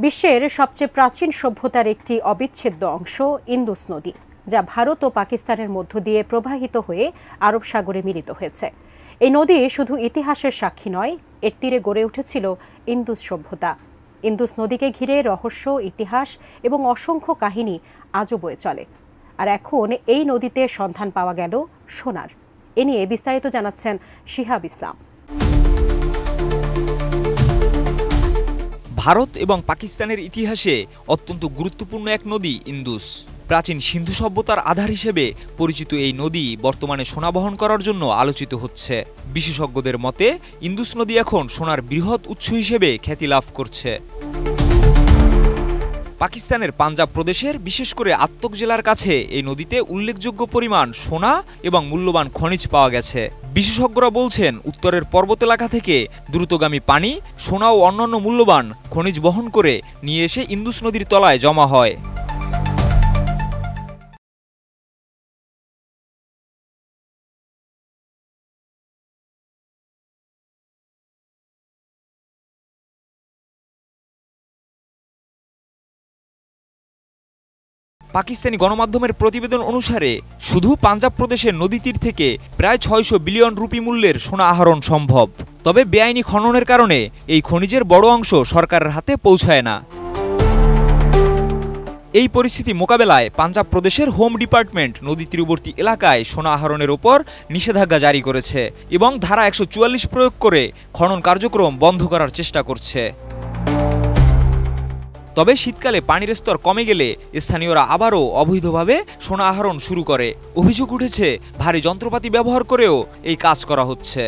বিশ্বের সবচেয়ে প্রাচীন সভ্যতার একটি অবিচ্ছেদ্য অংশ ইন্দুস নদী, যা ভারত ও পাকিস্তানের মধ্য দিয়ে প্রবাহিত হয়ে আরব সাগরে মিলিত হয়েছে। এই নদী শুধু ইতিহাসের সাক্ষী নয়, এর তীরে গড়ে উঠেছিল ইন্দুস সভ্যতা। ইন্দুস নদীকে ঘিরে রহস্য, ইতিহাস এবং অসংখ্য কাহিনী আজও বয়ে চলে। আর এখন এই নদীতে সন্ধান পাওয়া গেল সোনার। এ নিয়ে বিস্তারিত জানাচ্ছেন শিহাব ইসলাম। ভারত এবং পাকিস্তানের ইতিহাসে অত্যন্ত গুরুত্বপূর্ণ এক নদী ইন্দুস। প্রাচীন সিন্ধু সভ্যতার আধার হিসেবে পরিচিত এই নদী বর্তমানে সোনা বহন করার জন্য আলোচিত হচ্ছে। বিশেষজ্ঞদের মতে ইন্দুস নদী এখন সোনার বৃহৎ উৎস হিসেবে খ্যাতি লাভ করছে। পাকিস্তানের পাঞ্জাব প্রদেশের বিশেষ করে আত্তক জেলার কাছে এই নদীতে উল্লেখযোগ্য পরিমাণ সোনা এবং মূল্যবান খনিজ পাওয়া গেছে। বিশেষজ্ঞরা বলছেন, উত্তরের পর্বত এলাকা থেকে দ্রুতগামী পানি সোনা ও অন্যান্য মূল্যবান খনিজ বহন করে নিয়ে এসে ইন্দুস নদীর তলায় জমা হয়। পাকিস্তানি গণমাধ্যমের প্রতিবেদন অনুসারে শুধু পাঞ্জাব প্রদেশের নদী তীর থেকে প্রায় ৬০০ বিলিয়ন রুপি মূল্যের সোনা আহরণ সম্ভব। তবে বেআইনি খননের কারণে এই খনিজের বড় অংশ সরকারের হাতে পৌঁছায় না। এই পরিস্থিতি মোকাবেলায় পাঞ্জাব প্রদেশের হোম ডিপার্টমেন্ট নদী তীরবর্তী এলাকায় সোনা আহরণের ওপর নিষেধাজ্ঞা জারি করেছে এবং ধারা ১৪৪ প্রয়োগ করে খনন কার্যক্রম বন্ধ করার চেষ্টা করছে। তবে শীতকালে পানির স্তর কমে গেলে স্থানীয়রা আবারও অবৈধভাবে সোনা আহরণ শুরু করে। অভিযোগ উঠেছে, ভারী যন্ত্রপাতি ব্যবহার করেও এই কাজ করা হচ্ছে।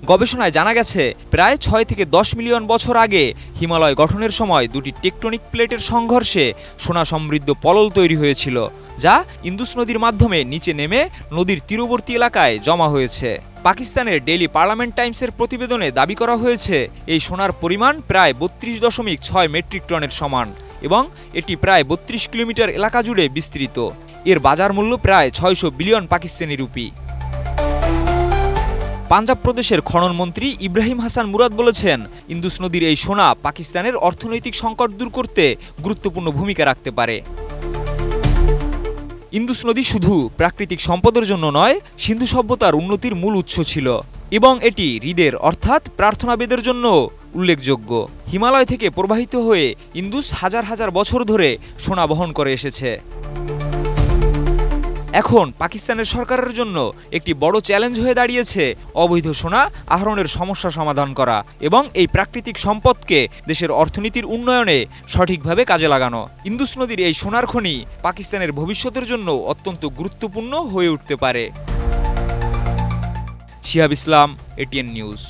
গবেষণায় জানা গেছে, প্রায় ৬ থেকে ১০ মিলিয়ন বছর আগে হিমালয় গঠনের সময় দুটি টেকটনিক প্লেটের সংঘর্ষে সোনা সমৃদ্ধ পলল তৈরি হয়েছিল, যা ইন্দুস নদীর মাধ্যমে নিচে নেমে নদীর তীরবর্তী এলাকায় জমা হয়েছে। পাকিস্তানের ডেইলি পার্লামেন্ট টাইমসের প্রতিবেদনে দাবি করা হয়েছে, এই সোনার পরিমাণ প্রায় ৩২.৬ মেট্রিক টনের সমান এবং এটি প্রায় ৩২ কিলোমিটার এলাকা জুড়ে বিস্তৃত। এর বাজার মূল্য প্রায় ৬০০ বিলিয়ন পাকিস্তানি রুপি। পাঞ্জাব প্রদেশের খনন মন্ত্রী ইব্রাহিম হাসান মুরাদ বলেছেন, ইন্দুস নদীর এই সোনা পাকিস্তানের অর্থনৈতিক সংকট দূর করতে গুরুত্বপূর্ণ ভূমিকা রাখতে পারে। ইন্দুস নদী শুধু প্রাকৃতিক সম্পদের জন্য নয়, সিন্ধু সভ্যতার উন্নতির মূল উৎস ছিল এবং এটি হৃদের অর্থাৎ প্রার্থনাবেদের জন্য উল্লেখযোগ্য। হিমালয় থেকে প্রবাহিত হয়ে ইন্দুস হাজার হাজার বছর ধরে সোনা বহন করে এসেছে। এখন পাকিস্তানের সরকারের জন্য একটি বড় চ্যালেঞ্জ হয়ে দাঁড়িয়েছে অবৈধ সোনা আহরণের সমস্যা সমাধান করা এবং এই প্রাকৃতিক সম্পদকে দেশের অর্থনীতির উন্নয়নে সঠিকভাবে কাজে লাগানো। ইন্দুস নদীর এই সোনার খনি পাকিস্তানের ভবিষ্যতের জন্য অত্যন্ত গুরুত্বপূর্ণ হয়ে উঠতে পারে। শিহাব ইসলাম, এটিএন নিউজ।